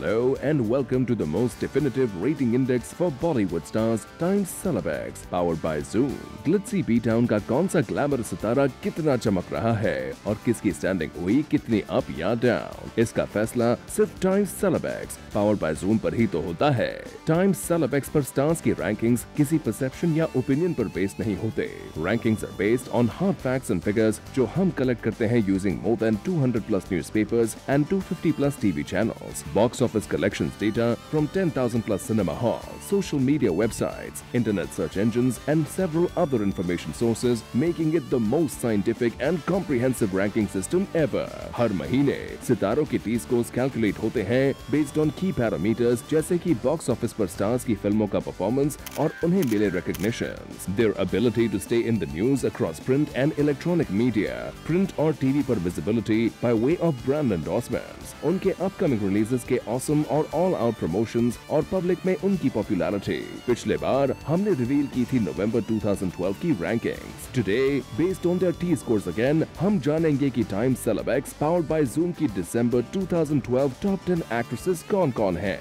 Hello and welcome to the most definitive rating index for Bollywood stars, Times Celebex, powered by Zoom. Glitzy B-Town का कौन सा glamour सितारा कितना चमक रहा है और किसकी स्टैंडिंग हुई कितनी अप या डाउन, इसका फैसला सिर्फ टाइम्स सेलेबेक्स पावर्ड बाय Zoom पर ही तो होता है। टाइम्स सेलेबेक्स पर स्टार्स की रैंकिंग्स किसी परसेप्शन या ओपिनियन पर बेस्ड नहीं होते। Rankings are based on hard facts and figures जो हम कलेक्ट करते हैं using more than 200 plus newspapers and 250 plus TV channels, box office collections data from 10,000 plus cinema halls, social media websites, internet search engines and several other information sources, making it the most scientific and comprehensive ranking system ever. हर महीने सितारों की T-scores calculate होते हैं based on key parameters जैसे कि box office पर stars की फिल्मों का performance और उन्हें मिले recognitions, their ability to stay in the news across print and electronic media, print और TV पर visibility by way of brand endorsements, उनके upcoming releases के awesome और all out promotions और public में उनकी popularity। पिछले बार हमने रिवील की थी नवंबर 2012 की rankings। Today, based on their T-scores again, हम जानेंगे कि Times Celebex powered by Zoom की December 2012 top 10 actresses कौन-कौन हैं।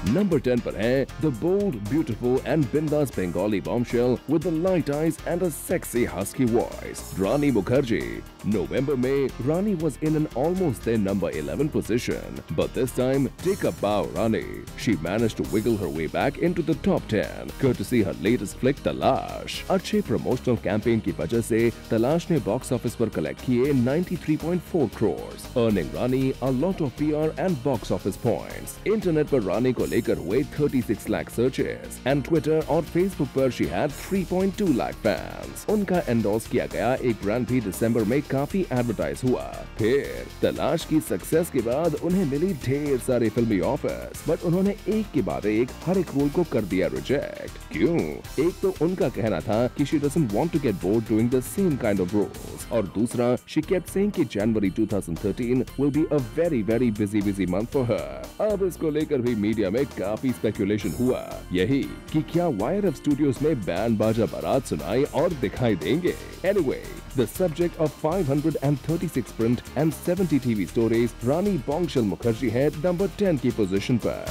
Number 10 पर है the bold, beautiful and bindas Bengali bombshell with the light eyes and a sexy husky voice, Rani Mukherjee. November में Rani was in an almost their number 11 position, but this time take a bow Rani. She managed to wiggle her way back into the top 10, courtesy her latest flick Talash. अच्छे promotional campaign की वजह से तलाश ने box office पर collect किए 93.4 crores, earning Rani a lot of PR and box office points. Internet पर Rani को लेकर हुए 36 लाख searches and Twitter और Facebook पर she had 3.2 lakh fans. उनका endorse किया गया एक ब्रांड भी दिसंबर में काफी एडवर्टाइज हुआ। फिर तलाश की सक्सेस के बाद उन्हें मिली ढेर सारे फिल्मी ऑफर्स, बट उन्होंने एक के बाद एक हर एक रोल को कर दिया रिजेक्ट। क्यों? एक तो उनका कहना था कि she doesn't want to get bored doing the same kind of roles, और दूसरा she kept saying कि January 2013 will be a very busy month for her। अब इसको लेकर भी मीडिया में काफी स्पेकुलेशन हुआ, यही कि क्या YRF स्टूडियोज में बैंड बाजा बारात सुनाई और दिखाई देंगे। Anyway, the subject of 536 print and 70 TV stories, Rani Bombshell Mukherjee है number 10 की पोजीशन पर।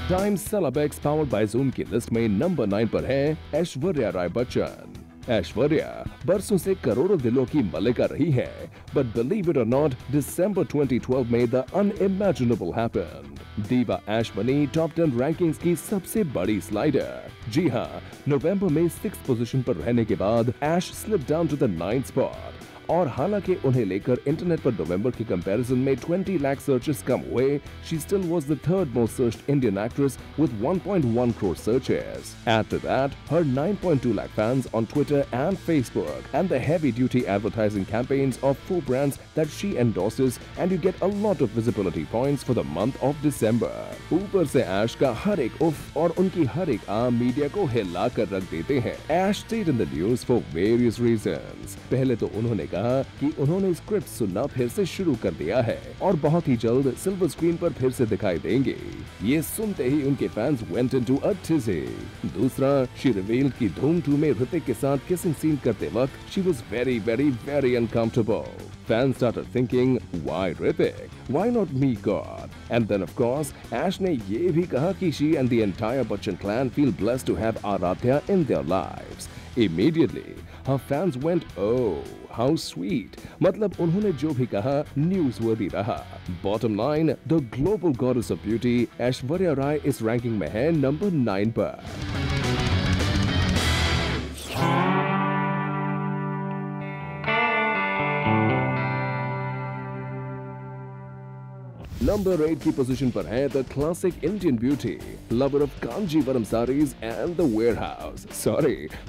Times Celebex powered by Zoom की लिस्ट में नंबर 9 पर है ऐश्वर्या राय बच्चन। ऐश्वर्या बरसों से करोड़ों दिलों की मलिका रही है, but believe it or not, December 2012 में the unimaginable happened. दीवा ऐश बनी टॉप 10 रैंकिंग्स की सबसे बड़ी स्लाइडर। जी हाँ, नवंबर में 6th पोजीशन पर रहने के बाद Ash slip down to the 9th spot. और हालांकि उन्हें लेकर इंटरनेट पर नवंबर के कंपैरिजन में 20 लाख सर्चेस कम हुए, she still was the third most searched Indian actress with 1.1 crore searches. Add to that her 9.2 lakh fans on Twitter and Facebook and the heavy-duty advertising campaigns of 4 brands that she endorses, and you get a lot of visibility points for the month of December. ऊपर से ऐश का हर एक उफ और उनकी हर एक आम media को हिला कर रख देते हैं। Ash stayed in the news for various reasons. पहले तो उन्होंने कहा कि उन्होंने स्क्रिप्ट सुनना फिर से शुरू कर दिया है और बहुत ही जल्द सिल्वर स्क्रीन पर फिर से दिखाई देंगे। ये सुनते ही उनके fans went into a tizzy। दूसरा, she revealed कि धूम 2 में ऋतिक के साथ किसिंग सीन करते वक्त she was very uncomfortable. Fans started thinking, why Hrithik? Why not me, God? And then of course, Ash ने ये भी कहा कि she and the entire Bachchan clan feel blessed to have Aradhya in their lives. Immediately, her fans went, oh, how sweet. मतलब उन्होंने जो भी कहा न्यूज़वर्दी रहा। Bottom line, the global goddess of beauty, Aishwarya Rai इस रैंकिंग में है नंबर 9 पर। नंबर 8 की पोजीशन पर है the classic Indian beauty, lover of Kanjeevaram saris and the warehouse,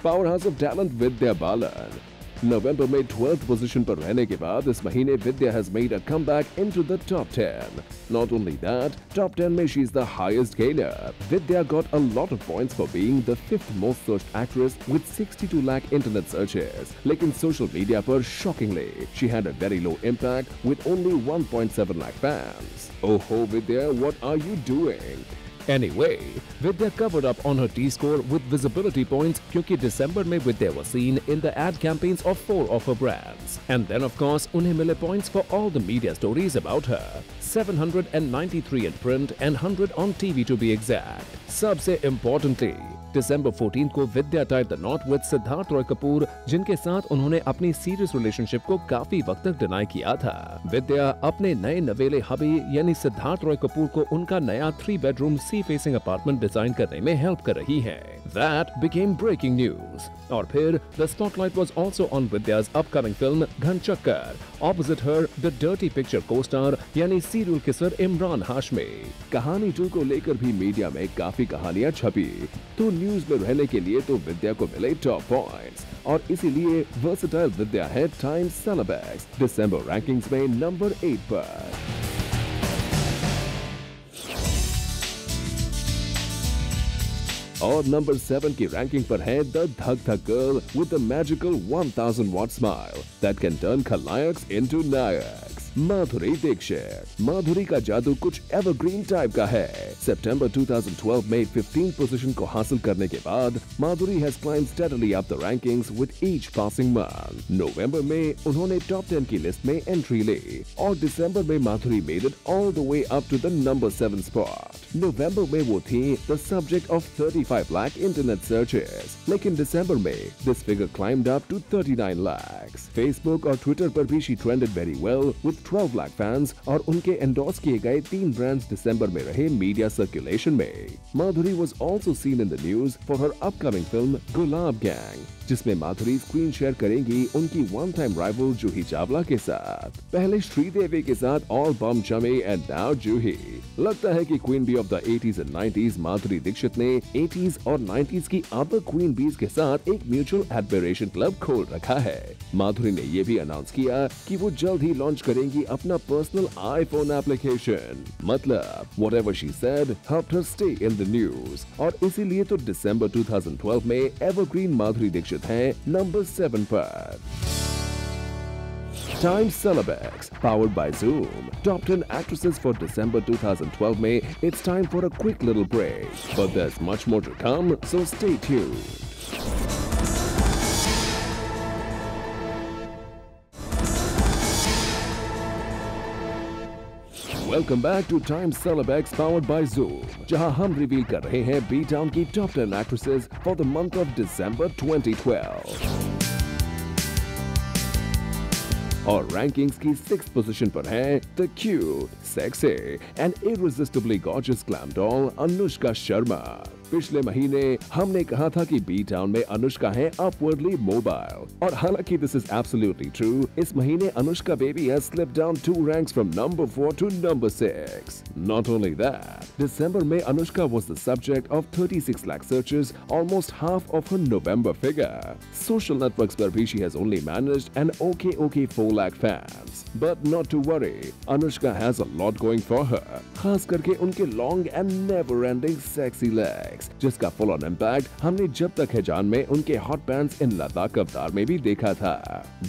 power house of talent Vidya Balan. नवंबर में 12th पोजीशन पर रहने के बाद इस महीने विद्या has made a comeback into the top 10. Not only that, top 10 में she is the highest gainer. Vidya got a lot of points for being the 5th most searched actress with 62 lakh internet searches. लेकिन social media पर shockingly, she had a very low impact with only 1.7 lakh fans. Oh Vidya, what are you doing? Anyway, Vidya covered up on her T-score with visibility points क्योंकि दिसंबर में Vidya was seen in the ad campaigns of 4 of her brands. And then of course उन्हें मिले points for all the media stories about her. 793 in print and 100 on TV to be exact. सबसे importantly, December 14 को विद्या tied the knot with Siddharth Roy Kapoor, जिनके साथ उन्होंने अपनी serious relationship को काफी वक्त तक डिनाई किया था। विद्या अपने नए नवेले हबी यानी सिद्धार्थ रॉय कपूर को उनका नया 3 bedroom sea facing apartment design करने में हेल्प कर रही है। That became breaking news. और फिर the spotlight was also on Vidya's upcoming film घन चक्कर. Opposite her, the Dirty Picture co-star यानी सीरियल किसर इमरान हाशमी। कहानी 2 को लेकर भी मीडिया में काफी कहानियां छपी, तो न्यूज में रहने के लिए तो विद्या को मिले टॉप पॉइंट्स और इसीलिए वर्सेटाइल विद्या है टाइम्स सेलेब्स दिसंबर रैंकिंग्स में नंबर 8 पर। और नंबर 7 की रैंकिंग पर है the Dhak Dhak girl with the magical 1000 watt smile that can turn खलनायक्स इनटू नायक्स। माधुरी दीक्षित। माधुरी का जादू कुछ एवरग्रीन टाइप का है। सितंबर 2012 में 15th पोजीशन को हासिल करने के बाद Madhuri has climbed steadily up the rankings with each passing month. नवंबर में उन्होंने टॉप 10 की लिस्ट में एंट्री ली और दिसंबर में Madhuri made it all the way up to the number 7 spot. नवंबर में वो थी the subject of 35 lakh internet searches, लेकिन दिसंबर में this figure climbed up to 39 lakh. Facebook और ट्विटर पर भी she trended very well with 12 lakh fans और उनके एंडोर्स किए गए 3 ब्रांड्स दिसंबर में रहे मीडिया सर्कुलेशन में। Madhuri was also seen in the news for her upcoming film Gulaab Gang, जिसमें माधुरी स्क्रीन शेयर करेंगी उनकी one time rival Juhi Chawla के साथ। पहले श्रीदेवी के साथ ऑल बम जमे एंड नाउ जूही। लगता है कि queen bee of the 80s and 90s Madhuri Dixit ने 80s और 90s की अदर क्वीन बीज के साथ एक म्यूचुअल एडमिरेशन क्लब खोल रखा है। माधुरी ने ये भी अनाउंस किया कि वो जल्द ही लॉन्च करेंगी अपना पर्सनल आईफोन एप्लीकेशन। मतलब whatever she said helped her stay in the news और इसीलिए तो दिसंबर 2012 में एवरग्रीन माधुरी दीक्षित है नंबर 7 पर। Times Celebs, powered by Zoom. Top 10 actresses for December 2012 में it's time for a quick little break. But there's much more to come, so stay tuned. Welcome back to Times Celebs powered by Zoom, जहां हम reveal कर रहे हैं B town की top 10 actresses for the month of दिसंबर 2012। और rankings की 6th position पर है the cute, sexy and irresistibly gorgeous glam doll Anushka Sharma. पिछले महीने हमने कहा था कि बी टाउन में अनुष्का है अपवर्डली मोबाइल और हालांकि दिस इज एब्सोल्युटली ट्रू। इस महीने Anushka baby has slipped down 2 ranks from number 4 to number 6। Not only that, दिसंबर में Anushka was the subject of 36 lakh searches, almost half of her नवंबर फिगर। सोशल नेटवर्क्स पर भी she has only managed an okay 4 lakh fans. But not to worry, Anushka has a lot going for her. खास करके उनके long and never-ending sexy legs, जिसका full on impact हमने जब तक है जान में उनके hot pants in लद्दाख अवतार में भी देखा था।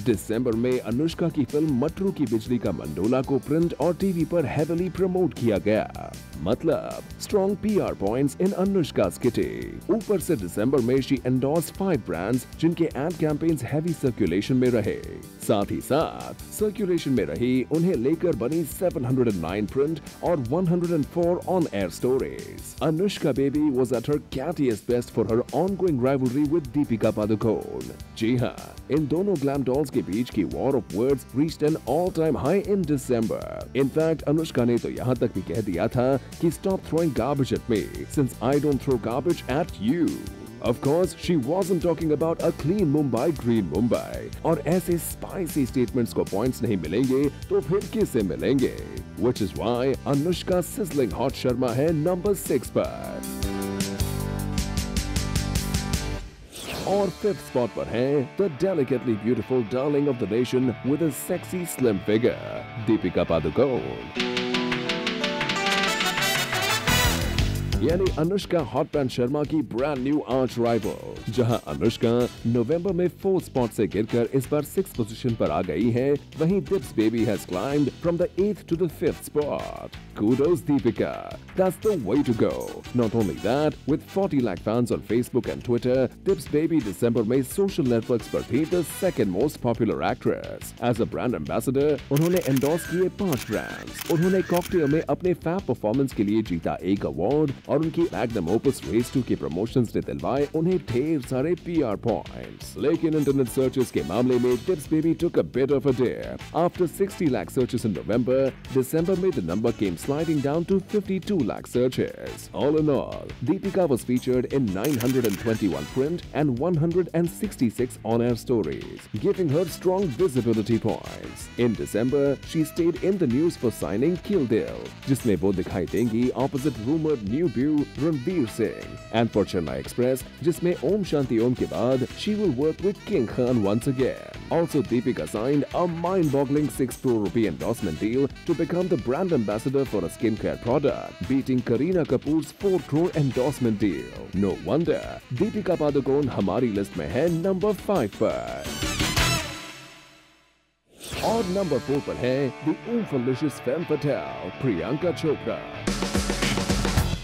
दिसंबर में अनुष्का की फिल्म मटरू की बिजली का मंडोला को प्रिंट और टीवी पर heavily प्रमोट किया गया। मतलब strong PR points in Anushka's kitty. ऊपर से दिसंबर में she endorsed 5 brands जिनके ad campaigns heavy circulation में रहे। साथ ही साथ सर्कुलेशन में रही उन्हें लेकर बनी 709 प्रिंट और 104 on air stories. Anushka baby was at her cattiest best for her ongoing rivalry with Deepika Padukone. जी हाँ, इन दोनों ग्लैम डॉल्स के बीच की war of words reached an all time high in दिसंबर। इनफैक्ट अनुष्का ने तो यहाँ तक भी कह दिया था कि stop throwing garbage at me since I don't throw garbage at you. Of course, she wasn't talking about a clean Mumbai, green Mumbai. और ऐसे spicy statements को points नहीं मिलेंगे तो फिर किसे मिलेंगे? Which is why Anushka sizzling hot Sharma है number 6 पर। और 5th spot पर है the delicately beautiful darling of the nation with a sexy slim figure, Deepika Padukone। यानी अनुष्का हॉट पैंट शर्मा की ब्रांड न्यू आर्च राइवल। जहां अनुष्का नवंबर में 4 स्पॉट से गिरकर इस बार 6 पोजीशन पर आ गई है, वहीं Dips baby has climbed from the 8th to the 5th spot. Kudos Deepika. That's the way to go. Not only that, with 40 lakh fans on Facebook and Twitter, Dips Baby दिसंबर में social networks पर थी the second most popular actress. As a brand ambassador, उन्होंने endorse किए 5 brands. उन्होंने cocktail में अपने fab performance के लिए जीता 1 अवार्ड और उनकी मैग्नम ओपस रेस 2 के प्रमोशंस ने दिलवाए उन्हें ढेर सारे PR पॉइंट्स। लेकिन इंटरनेट सर्चेस के मामले में Dips Baby took a bit of a dip. After 60 lakh searches in November, December में the number came sliding down to 52 lakh searches. All in all, Deepika was featured in 921 print and 166 on-air stories, giving her strong visibility points. In December, she stayed in the news for signing Kill Deal, जिसमें वो दिखाई देंगी opposite rumored new beau Ranveer Singh, and for Chennai Express, जिसमें Om Shanti Om के बाद she will work with King Khan once again. Also, Deepika signed a mind-boggling 6 crore rupee endorsement deal to become the brand ambassador for a skincare product, beating Kareena Kapoor's 4 crore endorsement deal. No wonder Deepika Padukone हमारी list में है number 5 पर। और number 4 पर है the oomfalicious femme fatale Priyanka Chopra.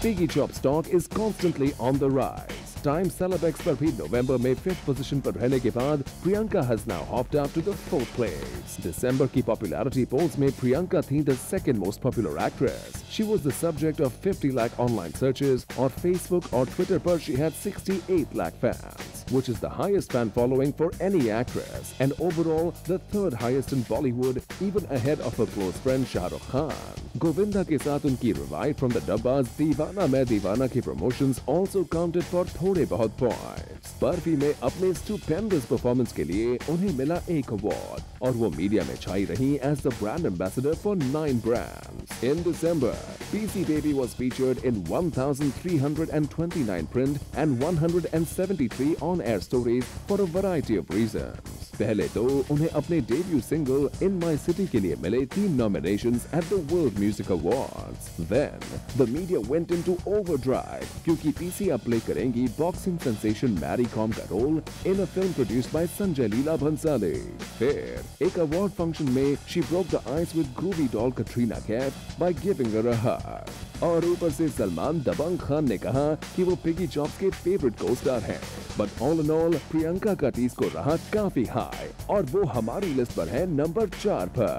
Piggy Chop stock is constantly on the rise. Time celebs पर भी नवंबर में 5th पोजीशन पर रहने के बाद Priyanka has now hopped up to the 4th place. दिसंबर की पॉपुलैरिटी पोल्स में प्रियंका थी the second most popular actress. She was the subject of 50 lakh online searches और Facebook और Twitter पर she had 68 lakh fans, which is the highest fan following for any actress and overall the 3rd highest in Bollywood, even ahead of her close friend Shah Rukh Khan. Govinda के साथ उनकी revive from the डब्बाज दीवाना मैं दीवाना के promotions also counted for थोड़े बहुत points. Barfi में अपने स्टुपेंडस परफॉर्मेंस के लिए उन्हें मिला 1 अवार्ड और वो मीडिया में छाई रही as the brand ambassador for 9 brands. In December, PC Baby was featured in 1329 print and 173 on-air stories for a variety of reasons. पहले तो उन्हें अपने debut single in my city के लिए मिले 3 nominations at the world music awards. Then the media went into overdrive क्योंकि PC अब play करेंगी बॉक्सिंग सेंसेशन मैरी कॉम का role in a film produced by Sanjay Leela Bhansali. फिर एक अवार्ड फंक्शन में she broke the ice with groovy doll Katrina Kaif by giving her a hug. और ऊपर से सलमान दबंग खान ने कहा कि वो पिगी चॉप्स के फेवरेट को स्टार हैं। But all in all Priyanka का टी स्कोर रहा काफी हाई और वो हमारी लिस्ट पर है नंबर 4 पर।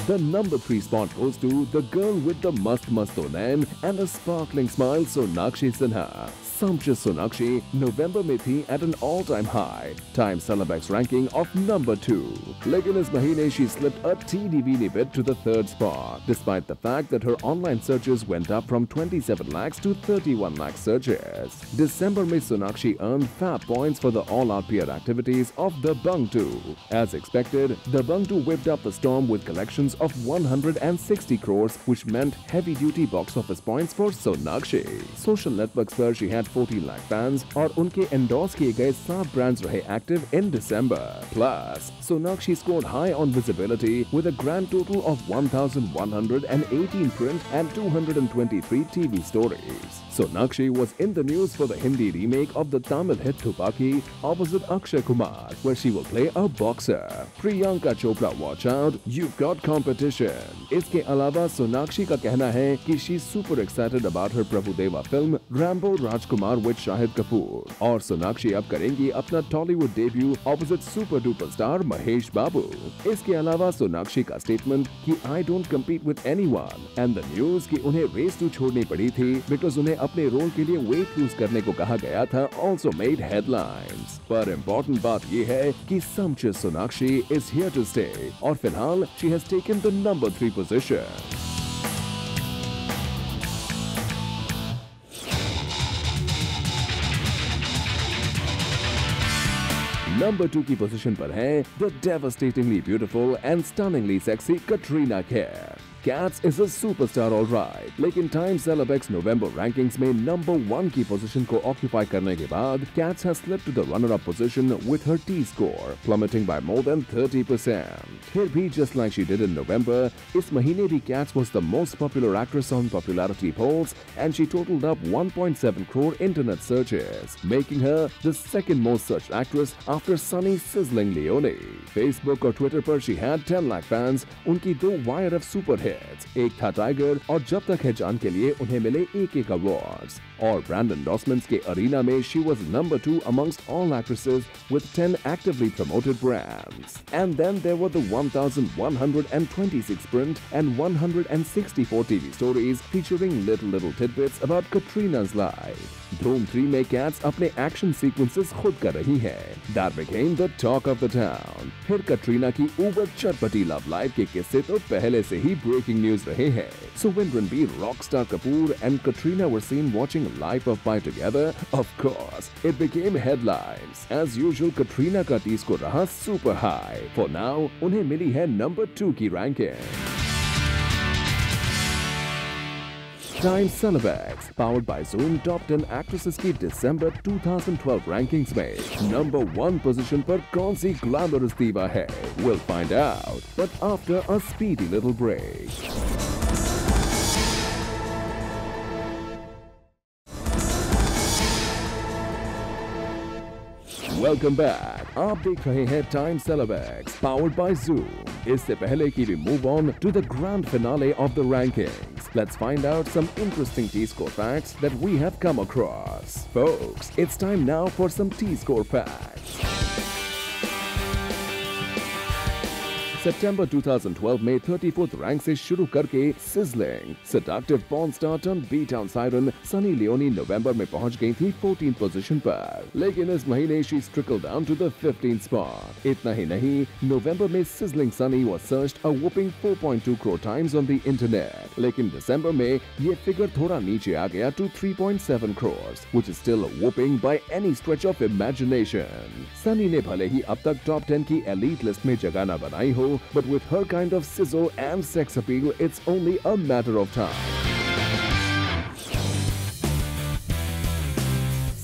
The number 3 spot goes to the girl with the must onan and a sparkling smile, Sonakshi Sinha. Sumptuous Sonakshi नवंबर में थी at an all-time high Time Celebrex ranking of number 2. लेकिन इस महीने she slipped a teeny bit to the 3rd spot, despite the fact that her online searches went up from 27 lakhs to 31 lakh searches. December में Sonakshi earned fab points for the all-out PR activities of Dabangg 2. As expected, Dabangg 2 whipped up the storm with collections of 160 crores, which meant heavy-duty box office points for Sonakshi. Social networks पर she had 14 lakh fans और उनके endorse किए गए 7 brands रहे active in December. Plus, Sonakshi scored high on visibility with a grand total of 1,118 print and 223 TV stories. Sonakshi was in the news for the Hindi remake of the Tamil hit Thupaki opposite Akshay Kumar, where she will play a boxer. Priyanka Chopra, watch out, you've got competition. इसके अलावा सोनाक्षी का कहना है कि she's super excited about her Prabhudeva film Rambo Rajkumar with Shahid Kapoor. और सोनाक्षी अब करेंगी अपना Tollywood debut opposite super duper star Mahesh Babu. इसके अलावा सोनाक्षी का स्टेटमेंट कि I don't compete with anyone and the news कि उन्हें रेस 2 छोड़नी पड़ी थी because उन्हें अपने रोल के लिए वेट लूज करने को कहा गया था also made headlines. पर इम्पोर्टेंट बात ये है कि Sumptuous Sonakshi is here to stay और फिलहाल she has taken the number 3 position. Number 2 की पोजीशन पर है the devastatingly beautiful and stunningly sexy Katrina Kaif. Cats is a superstar alright, लेकिन Time Celeb X November rankings में number 1 की position को occupy करने के बाद Cats has slipped to the runner-up position with her T-score plummeting by more than 30%. फिर भी just like she did in November, इस महीने भी Cats was the most popular actress on popularity polls and she totaled up 1.7 crore internet searches, making her the second most searched actress after Sunny Sizzling Leone. Facebook और Twitter पर she had 10 lakh fans. उनकी 2 YRF super hits, एक था tiger और जब तक है जान के लिए उन्हें मिले एक अवार्ड्स, और ब्रांड एंडोर्समेंट्स के अरीना में she was number 2 amongst all actresses with 10 actively promoted brands. And then there were the 1126 print and 164 TV stories featuring little tidbits about Katrina's life. Dhoom 3 में Cats अपने action sequences खुद कर रही है. That became the talk of the town. फिर कटरीना की उबर चटपटी love life के किस्से तो पहले से ही ब्रेकिंग न्यूज रहे हैं. So when Ranbir Rockstar Kapoor and Katrina were seen watching Life of Pi together, of course, it became headlines. As usual, Katrina का T-score रहा super high. For now, उन्हें मिली है number 2 की ranking. Time Celeb X, powered by Zoom, top 10 actresses की December 2012 rankings में number 1 position पर कौन सी glamorous diva है? We'll find out, but after a speedy little break. Welcome back. आप देख रहे हैं Time Celeb X, powered by Zoom. इससे पहले कि we move on to the grand finale of the rankings, let's find out some interesting T-score facts that we have come across. Folks, it's time now for some T-score facts. September 2012 में 34th rank से शुरू करके sizzling seductive porn star turn B town siren Sunny Leone नवंबर में पहुंच गई थी 14th position पर, लेकिन इस महीने she trickled down to the 15th spot. इतना ही नहीं, नवंबर में sizzling Sunny was searched a whopping 4.2 crore times on the internet, लेकिन दिसंबर में ये फिगर थोड़ा नीचे आ गया to 3.7 crore, which is still a whopping by any stretch of imagination. Sunny ने भले ही अब तक टॉप 10 की एलीट लिस्ट में जगह न बनाई हो, but with her kind of sizzle and sex appeal, it's only a matter of time.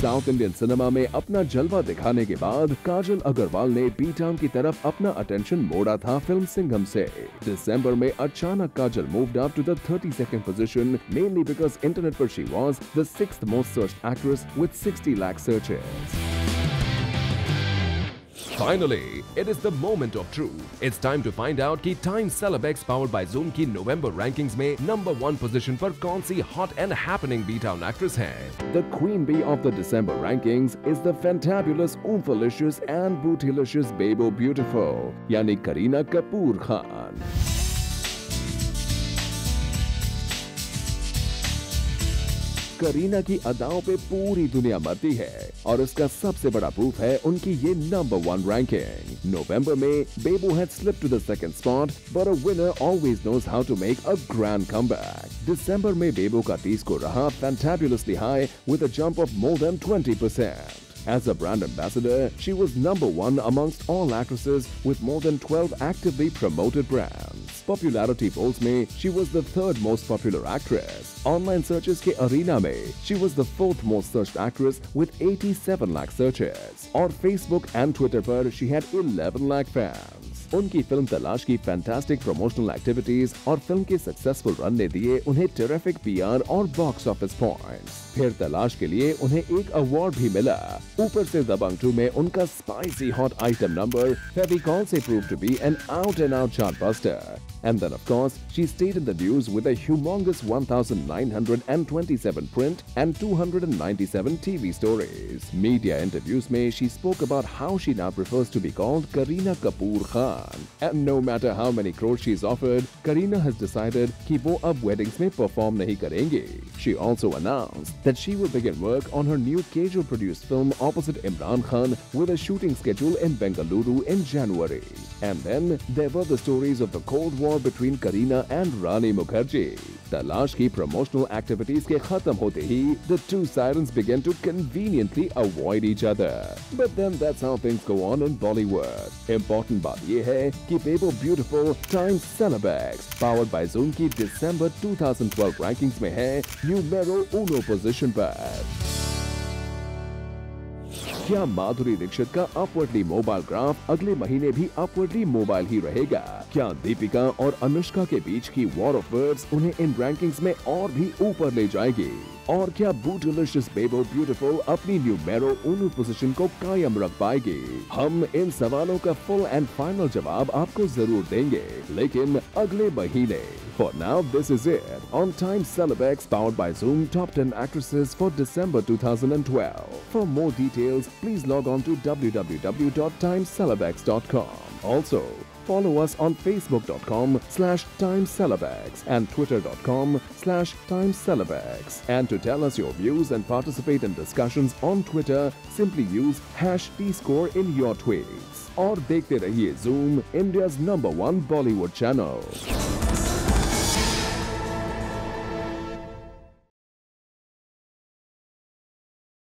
South Indian cinema में अपना जलवा दिखाने के बाद काजल अग्रवाल ने बी टाउन की तरफ अपना अटेंशन मोड़ा था फिल्म सिंघम से. दिसंबर में अचानक Kajal moved up to the 32nd position, mainly because internet पर she was the 6th most searched actress with 60 lakh searches. Finally, it is the moment of truth. It's time to find out कि Time Celeb X powered by Zoom की November rankings में number 1 position पर कौन सी hot and happening B-Town actress है. The queen bee of the December rankings is the fantabulous, oomphalicious and bootylicious Bebo Beautiful, यानी करीना कपूर खान. करीना की अदाओं पे पूरी दुनिया मरती है और इसका सबसे बड़ा प्रूफ है उनकी ये नंबर 1 रैंकिंग. नवंबर में बेबू had slipped to the 2nd spot, but a winner always knows how to make a grand comeback. दिसंबर में बेबू का T-score रहा fantabulously high with a jump of more than 20%. As a brand ambassador, she was number 1 amongst all actresses with more than 12 actively promoted brands. Popularity polls में she was the 3rd most popular actress. Online searches के arena में she was the 4th most searched actress with 87 lakh searches. और Facebook and Twitter पर she had 11 lakh fans. उनकी film तलाश की fantastic promotional activities और film के successful run ने दिए उन्हें टेरिफिक पीआर और बॉक्स ऑफिस पॉइंट्स. फिर तलाश के लिए उन्हें एक अवार्ड भी मिला. ऊपर से दबंग 2 में उनका spicy hot item number Fevicol से prove to be an out and out chartbuster. And then of course, she stayed in the news with a humongous 1,927 print and 297 TV stories. Media interviews में she spoke about how she now prefers to be called Kareena Kapoor Khan. And no matter how many crores she's offered, Kareena has decided कि वो अब weddings में perform नहीं करेंगी. She also announced that she will begin work on her new Kajol produced film opposite Imran Khan with a shooting schedule in Bengaluru in January. And then there were the stories of the Cold War war between Kareena and Rani Mukherjee. तलाश की promotional activities के खत्म होते ही the two sirens began to conveniently avoid each other. But then that's how things go on in Bollywood. Important बात ये है कि Bebo Beautiful Times Celebex powered by Zoom की December 2012 rankings में है numero 1 position पर। क्या माधुरी दीक्षित का अपवर्डली मोबाइल ग्राफ अगले महीने भी अपवर्डली मोबाइल ही रहेगा? क्या दीपिका और अनुष्का के बीच की वॉर ऑफ वर्ड्स उन्हें इन रैंकिंग्स में और भी ऊपर ले जाएगी? और क्या बूटिलिशियस बेबो ब्यूटीफुल अपनी न्यूमेरो 1 पोजीशन को कायम रख पाएगी? हम इन सवालों का फुल एंड फाइनल जवाब आपको जरूर देंगे, लेकिन अगले महीने। For now, this is it on Times Celebex powered by Zoom Top 10 Actresses for December 2012. For more details, please log on to www.timescelebex.com. Also, follow us on facebook.com/timescelebex and twitter.com/timescelebex. And to tell us your views and participate in discussions on Twitter, simply use #tscore in your tweets. और देखते रहिए Zoom, India's #1 Bollywood channel.